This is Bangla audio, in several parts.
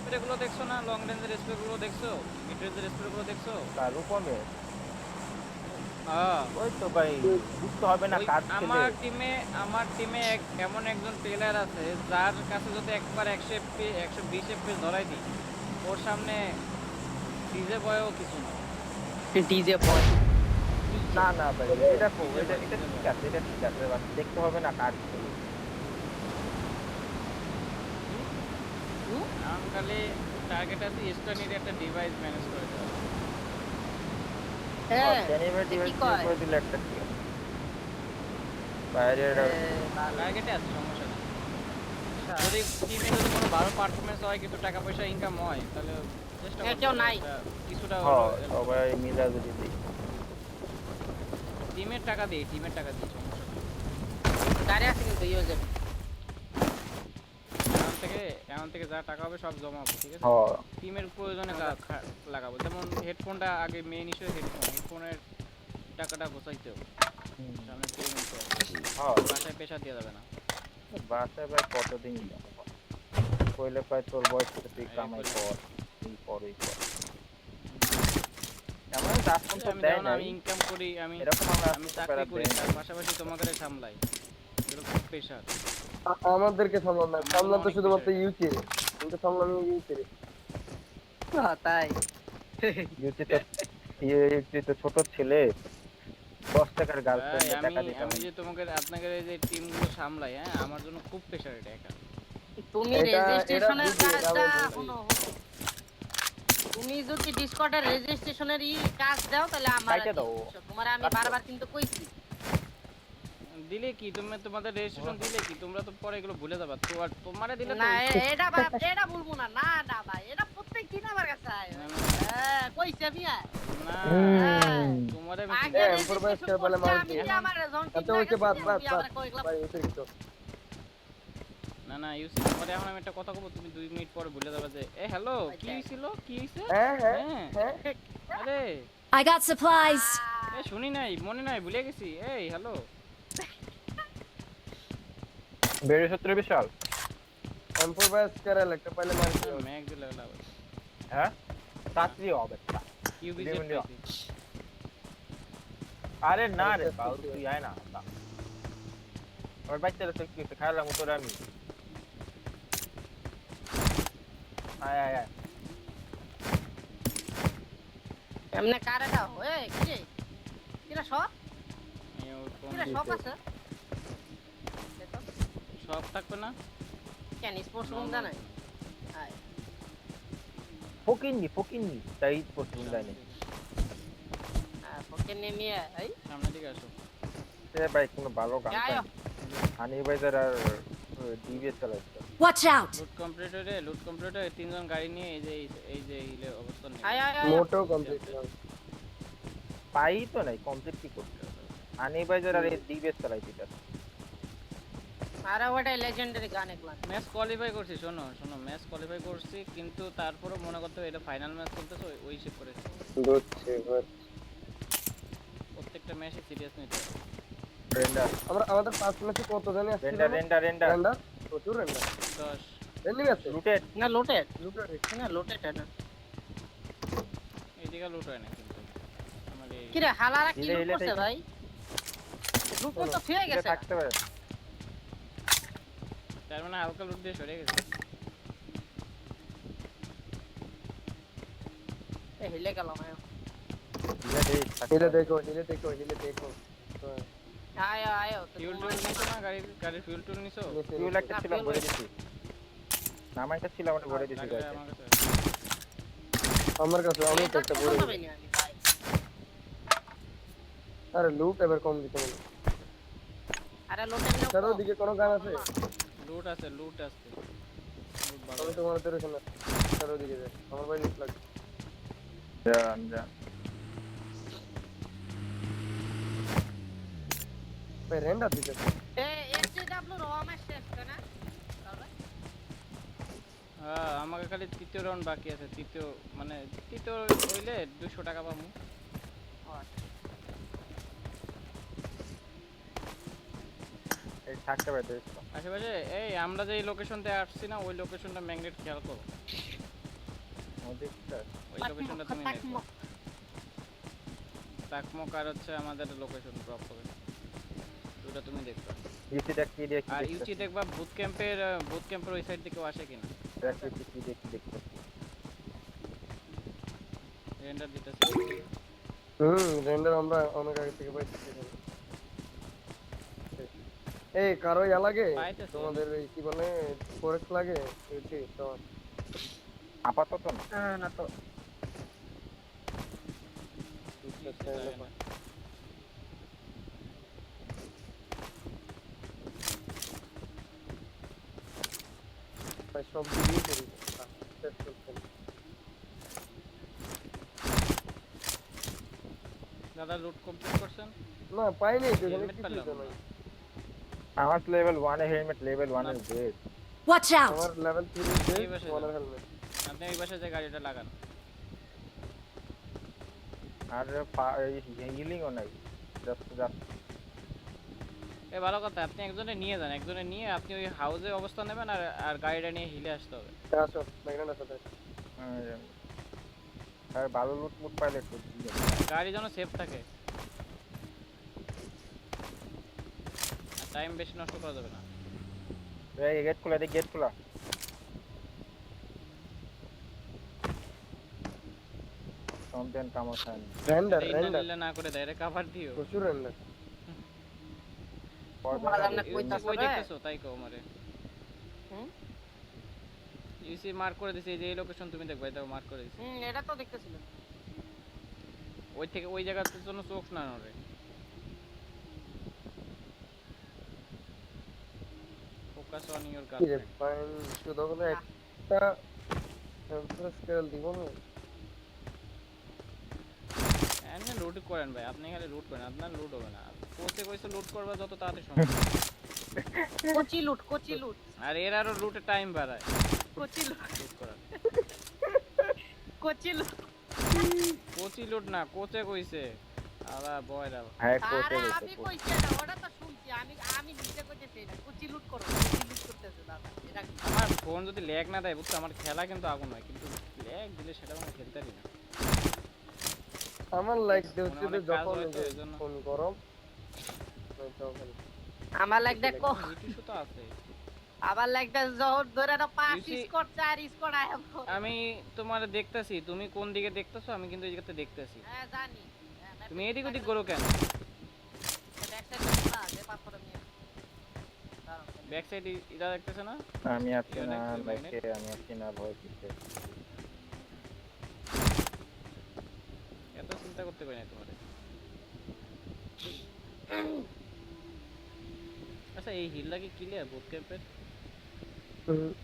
স্প্রেগুলো দেখছো না? লং রেঞ্জের স্প্রেগুলো দেখছো? মিড রেঞ্জের স্প্রেগুলো দেখছো? তার রূপমে হ্যাঁ, ওই তো ভাই, বুঝতে হবে না ওই কাজ খেলে। আমার টিমে এমন একজন প্লেয়ার আছে যার কাছে যদি একবার 120 এফপিএস ধরাই দিই, ওর সামনে ডিজে বয়ও কিছু না। ডিজে বয় না না ভাই, এটা ডিজে এটা বয়, এটা ডিজে ঠিক বয়। আছে, এটা ঠিক আছে, বাট দেখতে হবে না কাজ খেলে। আমি খালি টার্গেট আছে ইস্টার্নির একটা ডিভাইস ম্যানেজ করে দেওয়া। হ্যাঁ জেনিভার এটা কি ডিভাইস কয় করে দিলে একটা কি হয়? বাইরে ভালো টার্গেটে আছে, সমস্যা নেই। আচ্ছা। যদি টিমে যদি কোনো ভালো পারফরমেন্স হয়, কিছু টাকা পয়সা ইনকাম হয়, তাহলে চেষ্টা করতে কেউ হবে নাই একটা কিছুটা হলো হ্যাঁ, হেল্প করতে। সবাই মিলা যদি দিই। টিমের টাকা দিই, সমস্যা নেই। গাড়ি আছে কিন্তু ইউজের এখন থেকে যা টাকা হবে সব জমাবো, ঠিক আছে? হ্যাঁ টিমের প্রয়োজনে লাগাবো। যেমন হেডফোনটা আগে মেইন ইস্যু, হেডফোনের টাকাটা গোছাইতে হবে। সামনে পেমেন্ট হ্যাঁ, বাসায় প্রেশার দেওয়া যাবে না। বাসায় ভাই কতদিন কইলে কয় তোর বয়স থেকে তুই এই কামাই বললাম। কর, এই কর এই কর, এমন দাফন তো আমি দেয় দেখো না, নাই। আমি ইনকাম করি, আমি এরকম আমরা আমি আসতে চাকরি প্যারা করি, দেয় তার নাই। পাশাপাশি তোমাকে সামলাই। এগুলো খুব প্রেশার, আমাদেরকে সামলাম না, আমার জন্য সামলাম তো অনেক প্রেশার শুধুমাত্র এটা। ইউকে, কিন্তু সামলাম ইউকে। তাই ইউটি তো ইউটি তো ছোট ছেলে, 10 টাকার ভাই, গার্লফ্রেন্ডে আমি টাকা দিতে আমি হয়। যে আপনাদের এই যে টিমগুলো সামলাই, হ্যাঁ, আমার জন্য খুব প্রেশার এটা একা। তুমি এটা এটা রেজিস্ট্রেশনের বুঝি, এটা কাজটা আমি বুঝি। শুনো শুনো তুমি যদি ডিসকর্ডের রেজিস্ট্রেশনের কাজ দাও তাহলে আমার কাইটা দাও, তোমার আমি কাট দাও। বারবার কিন্তু কইছি দিলে কি তুমি, তোমাদের রেজিস্ট্রেশন দিলে কি তোমরা তো পরে এগুলো ভুলে যাবা তো, আর তোমারে দিলে তো না এটা বলবো না, না না ভাই, এটা প্রত্যেক দিন আমার কাছে আয় না, হ্যাঁ কইছি আমি না, হ্যাঁ তোমারে আমি আগে চিনি। এম্পোর ভাই রেজিস্ট্রেশন বলে করছি মার আমি, দিয়ে যে এখন আমার যখন টিম আচ্ছা ওইসে লাগাইছি বাদ বাদ তুই বাদ আমার কইলা ভাই, ওইসে কিছু না ইউসি, তোমারে এখন আমি একটা কথা বলবো, তুমি 2 মিনিট পরে ভুলে যাবে যে এ হ্যালো কি হইছিল, কি হইছে। হ্যাঁ হ্যাঁ হ্যাঁ, হ্যাঁ। আরে I got supplies. শুনি নাই, মনে নাই, ভুলে গেছি। এই হ্যালো, বেড়ে 17 বিশাল। এম্পোর ভাই স্কেরাল একটা পাইলে মার দিয়ে ম্যাক দিলে লাভ আছে। হ্যাঁ, চাকরি হবে তা। কিউবিজেড পাইছি। আরে না রে বাউ, তুই আয় না তা। ওর বাচ্চারা তো কি খাইলাম তোর আমি। আয় আয় আয়। এমনে কারে দাও এ কি রে কিরা সব এই ওর কোন কিরা সব আছে দেখো সব থাকবে না? কেন স্পোর্টস রুম জানে আয় ফকিন্নি তাই পছন্দ দেয় না। পকেট নিয়ে এই সামনের দিকে আসো। সে ভাই কোনো ভালো গান আয় পাই হানি ভাইজার আর ডিভিএস চালাচ্ছে। Watch out! লুট কমপ্লিট হয়ে তিনজন গাড়ি নিয়ে এই যে ইলে অবস্থান নেই। আয় আয় মোটো কমপ্লিট পাই তো নাই, কমপ্লিট কি করতে হবে? হানি ভাইজার আর ডিভিএস চালাইতে চাচ্ছে। আরে ওটা লেজেন্ডারি গান একলা ম্যাচ কোয়ালিফাই করছি, শোনো ম্যাচ কোয়ালিফাই করছি, কিন্তু তারপরও মনে করতে হবে এটা ফাইনাল ম্যাচ চলতেছে, ওই হিসেব করে বুঝছি। প্রত্যেকটা ম্যাচে সিরিয়াস নিতে হবে। রেন্ডার আমাদের ফার্স্ট ম্যাচে কত জানি আসছিল? রেন্ডার রেন্ডার প্রচুর রেন্ডার 10 এনিমি আছে। লুটেড। না লোটেড লুটার না লোটেড না এইদিকে লুট হয় না কিন্তু আমার এই কি রে হালারা কি হিলে লুট হিলে করছে থেকে। ভাই লুট তো ফিরে এটা গেছে থাকতে পারে। তার মানে হালকা লুট দিয়ে সরে গেছে। এ হিলে গেল ভাই হিলে দেই, হিলে দেখো। আয় আয় তো ফিউল টুল নিছো না? গাড়ির ফিউল টুল নিছো? ফুল একটা ছিল fuel ভরে দিছি। নামাইটা ছিল আমরা ভরে দিছি লাগলে গাইতে। আমার কাছে আমার কাছে আমি তো একটা বড়। আরে লুট এবার কম দিতে হবে। আরে লোটেড নাও স্যার ওদিকে কোনো গান আছে? লুট আছে লুট ভালো আমি আছে। তোমার তোর এখানে স্যার ওদিকে যাই, আমার ভাই লুট লাগবে। যান ভাই রেন্ডার দিতে এ এসডব্লিউ র আমার শেষ না হ্যাঁ, আমাকে খালি তৃতীয় রাউন্ড বাকি আছে, তৃতীয় হইলে 200 টাকা পাবো। এই থাকতে পারে তো। আশেপাশে এই আমরা যে লোকেশনতে আসছি না, ওই লোকেশনটা ম্যাগনেট খেয়াল করো। ওদিকটা ওই লোকেশনটা তুমি দেখো তাকমক আর হচ্ছে আমাদের লোকেশন ড্রপ হবে ওটা তুমি দেখো ইউসিটা কি দেখি আর ইউচি দেখবা বুট ক্যাম্পের ওই সাইড থেকেও আসে কিনা দেখি কি দেখতে রেন্ডার দিতেছে রেন্ডার আমরা অনেক আগে থেকে পাইছি এই কারো ইয়া লাগে পাইতেছে। তোমাদের এই কি বলে ফরেক্স লাগে এটি তোমার আপাতত না না তো ভাই সব দিয়েই করি দাদা লুট কমপ্লিট করছেন না পাইনি তো এখানে হেলমেট কিছু পেলাম তো না। নাই আমার লেভেল 1 এর হেলমেট লেভেল 1 এর গ্রেড Watch out! আমার লেভেল 3 এই এর বসে ওয়ানার হেলমেট আপনি এই পাশে যে গাড়িটা লাগান আর হিলিংও নাই জাস্ট এ ভালো কথা আপনি একজনে নিয়ে যান একজনে নিয়ে আপনি ওই হাউসে অবস্থান নেবেন আর গাড়িটা নিয়ে হিলে আসতে হবে আসো ম্যাগনেট সাথে আর ভালো লুট মুট পাইলে একটু দিয়ে গাড়ি যেন সেফ থাকে টাইম বেশি নষ্ট করা যাবে না এই গেট খোলা কন্টেন্ট কামসান রেন্ডার ইন্টারনেট না করে ডাইরেক্ট কভার দিও প্রচুর রেন্ডার বাজার না কইতাছ ওই রে দেখতেছো তাই কও আমারে হুম ইউসি মার্ক করে দিছে এই যে এই লোকেশন তুমি দেখবা এটা মার্ক করে দিছে এটা তো দেখতেছিল ওই থেকে ওই জায়গার জন্য চোখ না নড়ে ফোকাস অন ইওর কি রে গার্লফ্রেন্ড ফাইন শুধু হলো একটা এমপ্রেস স্কেল দিব না এমনি লুট করেন ভাই আপনি খালি লুট করেন আপনার লুট হবে না কোচে কইছে লুট করবা যত তাড়াতাড়ি সম্ভব কোচি লুট আর এর আরো লুটে টাইম বাড়ায় কোচি লুট লুট করার কোচি লুট না কোচে কইছে আলা বয়রা হ্যাঁ আরে কোচে আমি কইছি না ওটা তো শুনছি আমি নিজে কইতেছি না কোচি লুট করতেছে দাদা এটা কি আমার ফোন যদি ল্যাগ না দেয় বুঝছো আমার খেলা কিন্তু আগুন হয় কিন্তু ল্যাগ দিলে সেটা আমি খেলতে পারি না আমার লাইক মনে দিচ্ছে অনেক কাজ যখন হয় তো এজন্য। ফোন গরম ওই তখন আমার লাইক দেখো ইটিসু তো আছে আবার লাইক দা জোর ধরে না পাঁচ You see- স্কোর চার স্কোর আয়া আমি তোমার দেখতাছি তুমি কোন দিকে দেখতেছো আমি কিন্তু এই জায়গাতে দেখতেছি হ্যাঁ জানি তুমি এদিক ওদিক করো কেন ব্যাক সাইড না যে পাথর নিয়ে ব্যাক সাইড এটা দেখতেছ না আমি আছি না Unix লাইকে আমি আছি না ভয় কিসে এত চিন্তা করতে পারি না তোমারে আচ্ছা এই হিলটা কি ক্লিয়ার বুট ক্যাম্পের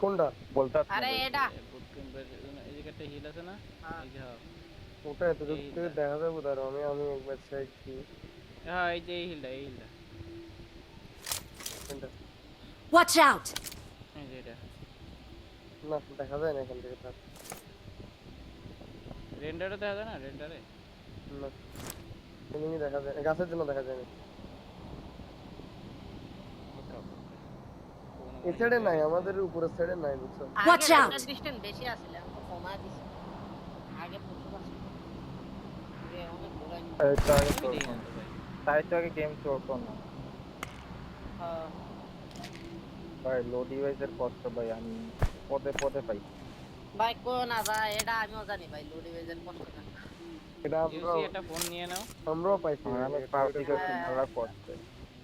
কোনটা বলতা আরে এটা বুট ক্যাম্পের এই জায়গাটা হিল আছে না হ্যাঁ। এই যে হ্যাঁ। ওটা এত দূর থেকে দেখা যাবে দাঁড়াও আমি একবার চাইছি হ্যাঁ এই যে এই হিলটা কোনটা Watch out! এই যে এটা না দেখা যায় না এখান থেকে তার রেন্ডারে দেখা যায় না রেন্ডারে না এমনি দেখা যায় না, গাছের জন্য দেখা যায় না এই সাইডে নাই আমাদের উপরের সাইডে নাই বুঝছো Watch out! ডিসটেন্স বেশি আছিল এখন কমা দিছে আগে প্রচুর আছে এ অনেক দূরে এই তো আগে আমি দেখি না তো ভাই তাই তো আগে গেম চলতো না হ্যাঁ ভাই লো ডিভাইসের কষ্ট ভাই আমি পদে পাই ভাই কোন না ভাই এটা আমিও জানি ভাই লোডি বেজের কষ্ট না এটা ইউসি একটা ফোন নিয়ে নাও আমরাও পাইছি আর আমি পাউটি করছি ভালো করতে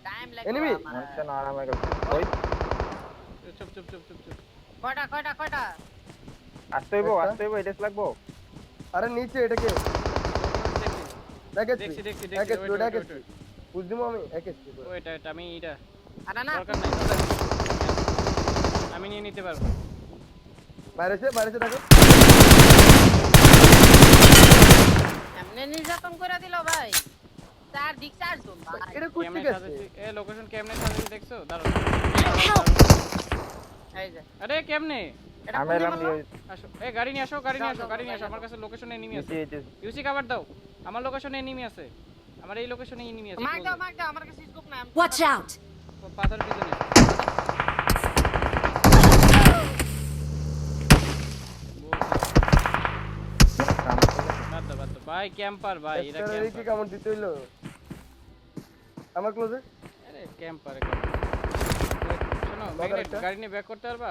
টাইম লাগে Enemy? মনটা না আরামে গেছে ওই চুপ কয়টা আসতে হইবো এডেস লাগবো আরে নিচে এটাকে দেখেছি দেখছি দেখেছি wait, দেখেছি বুঝদিমো আমি একেছি ওইটা আমি এটা আরে না দরকার নাই আমি নিয়ে নিতে পারবো বাইরেছে দেখো এমনি নির্যাতন করে দিল ভাই চার দিক চারজন ভাই এটা কোথা কেমনে থেকে আসছে সাজেছি এ লোকেশন কেমনে সাজেছি দেখছো দাঁড়াও Help! এই যে আরে কেমনে এটা আমি কোন এলাম মারলো? আসো এ গাড়ি নিয়ে আসো গাড়ি নিয়ে আসো যাও, গাড়ি নিয়ে আসো যাও, আমার কাছে লোকেশনে এনিমি আছে নিচে ইউসি কভার দাও আমার লোকেশনে এনিমি আছে আমার এই লোকেশনে এনিমি আছে মার দাও আমার কাছে স্কোপ নাই Watch out! পাথর পিছনে ভাই ক্যাম্পার ভাই, এরা স্টারের কি ক্যাম্পার। কামড় দিতে হইলো আমার ক্লোজে? আরে ক্যাম্পার শোনো, বাজার ম্যাগনেট একটা? গাড়ি নিয়ে ব্যাক করতে পারবা?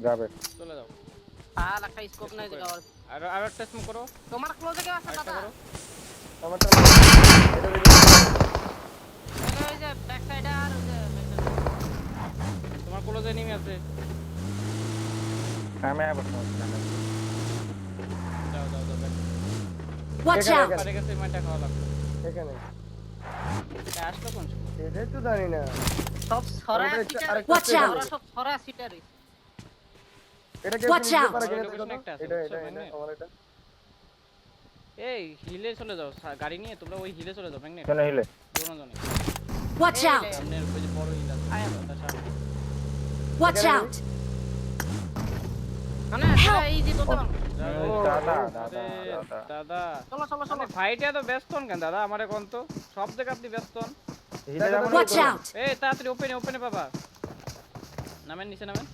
যাবে চলে যাও। আর একটা স্কোপ নাই দেখা আর আর একটা স্মোক করো, তোমার ক্লোজে কেউ আছে আরেকটা দাদা? করো। আমারটা এটা দেখি। ওই যে ব্যাক সাইডে আর ওই যে তোমার ক্লোজে এনিমি আছে। আমি আবার সমস্যা নাই। যাও যাও যাও back। Watch এখানে, out! এখানে। পারে গেছে মাইটা খাওয়া লাগবে। এখানে এটা আসলো কোন সময়? এটাই তো জানি না। সব ছড়া আমাদের সিটার আরেকটা Watch আছে। out! ওরা সব ছড়া সিটারই এটা কেউ Watch নিতে out! পারে আমার কিনা location দেখো তো? একটা আছে, এটা বুঝছো, এটা এটা ম্যাগনেট? আমার এটা। এই হিলে চলে যাও, গাড়ি নিয়ে তোমরা ওই হিলে চলে যাও ম্যাগনেট। কেন হিলে? দুজনে Watch Hey, out! hey. সামনের ওই যে বড় হিল আছে তার সামনে। Watch এখানে out! মানে এটা এই যে তোতে পারবো যাও, ওই যাও। দাদা আরে, দাদা দাদা দাদা চলো চলো চলো মানে ফাইটে এত ব্যস্ত হন কেন দাদা? আমারে কোন তো সব জায়গা আপনি ব্যস্ত হন। হিলে দেখো, যাবো দেখো, না? Watch out! এই তাড়াতাড়ি ওপেনে ওপেনে বাবা, নামেন নিচে নামেন।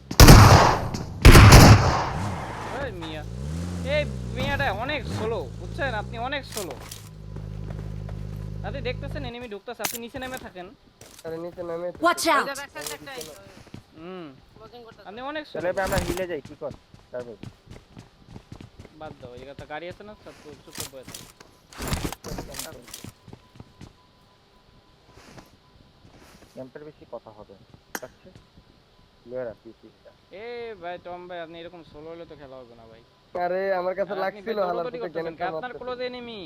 ওই মিয়া, এই মিয়াটা অনেক স্লো, বুঝছেন? আপনি অনেক স্লো। আপনি দেখতেছেন এনিমি ঢুকতেছে, আপনি নিচে নেমে থাকেন। আরে নিচে নামে তো। Watch ওই যে out! ব্যাক সাইড একটা ক্লোজিং করতেছে আপনি অনেক চলে স্লো। ভাই আমরা হিলে যাই কি কর? যাবে। বাদ দাও, এই কথা গাড়ি আছে না, সব চুপ চুপ বয়ে থাকো। ক্যাম্পের বেশি কথা হবে। আচ্ছা। ক্লিয়ার আছে পিসিটা। এ ভাই টম ভাই, আপনি এরকম সোলো হলে তো খেলা হবে না ভাই। আরে আমার কাছে আর আপনি লাগছিল ভাই হালার দৌড়াদৌড়ি পুতে করতেছেন, গ্যানেটটা আপনার মারতে। ক্লোজ এনিমি,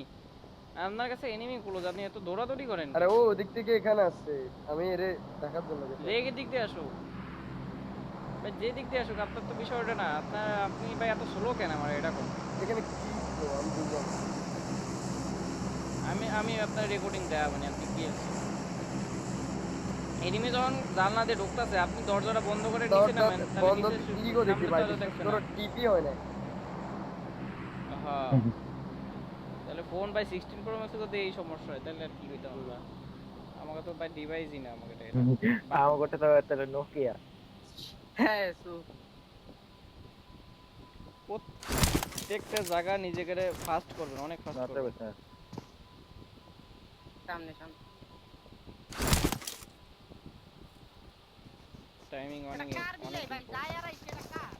আপনার কাছে এনিমি ক্লোজ, আপনি এত দৌড়াদৌড়ি করেন আরে ও ওদিক থেকে এখানে আসছে। আমি এরে দেখার জন্য গেছি। লেগে দিক দিয়ে আসো ভাই, যে দিক দিয়ে আসুক, আপনার তো বিষয় ওটা না। আপনি ভাই এত স্লো কেন আমার এটা কোন? এখানে কি ছিল আমি বুঝলাম না। আমি আপনার রেকর্ডিং দেয়া মানে আপনি কি আছে এনিমি যখন জানলা দিয়ে ঢুকতেছে, আপনি দরজাটা বন্ধ করে নিচে দরজা নামেন, তাহলে বন্ধ নিচে ইগো দেখি সামনে ভাই। দরজা দেখবে তোর না। টিপি হয় না। হ্যাঁ, তাহলে ফোন ভাই 16 প্রো ম্যাক্সে যদি এই সমস্যা হয় তাহলে আর কি হইতে আমরা? আমাকে তো ভাই ডিভাইসই না, আমাকে এটা আমার গোটা তো তাহলে নোকিয়া। হ্যাঁ সু প্রত্যেকটা জায়গা নিজেকে ফাস্ট করবেন, অনেক ফাস্ট নতে করবেন। বসে। সামনে সামনে টাইমিং এটা অনেক কার দিলে ভাই যায় আর আইছে এটা কার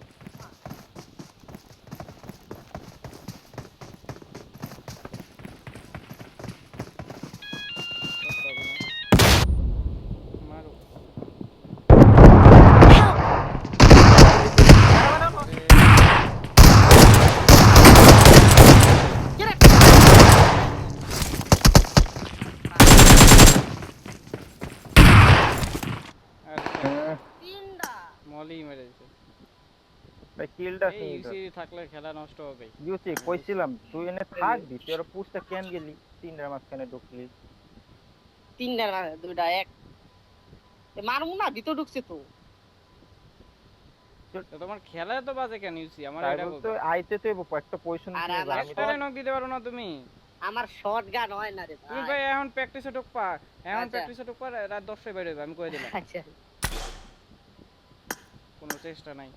মারো। কি রে আচ্ছা, তিনটা মলি মেরে দিছে। ভাই কিলটা এই সিন ইউসি থাকলে খেলা নষ্ট হবে। ইউসি কইছিলাম তুই এনে থাকবি তুই আর পুষটা কেন গেলি তিনটার মাঝখানে ঢুকলি তিনটা না দুইটা এক মারমু না ভিতর ঢুকছে তো তো তোমার খেলা তো বাজে কেন ইউসি? আমার তাই এটা বলতে বলতো। আইতে তো একটা পজিশন আর দিয়ে আমার আমি একটারে নক দিতে পারো না তুমি? আমার শর্ট গান হয় না রে তুমি ভাই ভাই এখন প্র্যাকটিসে ঢুকপা, এখন আচ্ছা। প্র্যাকটিসে ঢুকপা, রাত 10টায় বের হইবে, আমি কই দিলাম। আচ্ছা কোনো চেষ্টা নাই।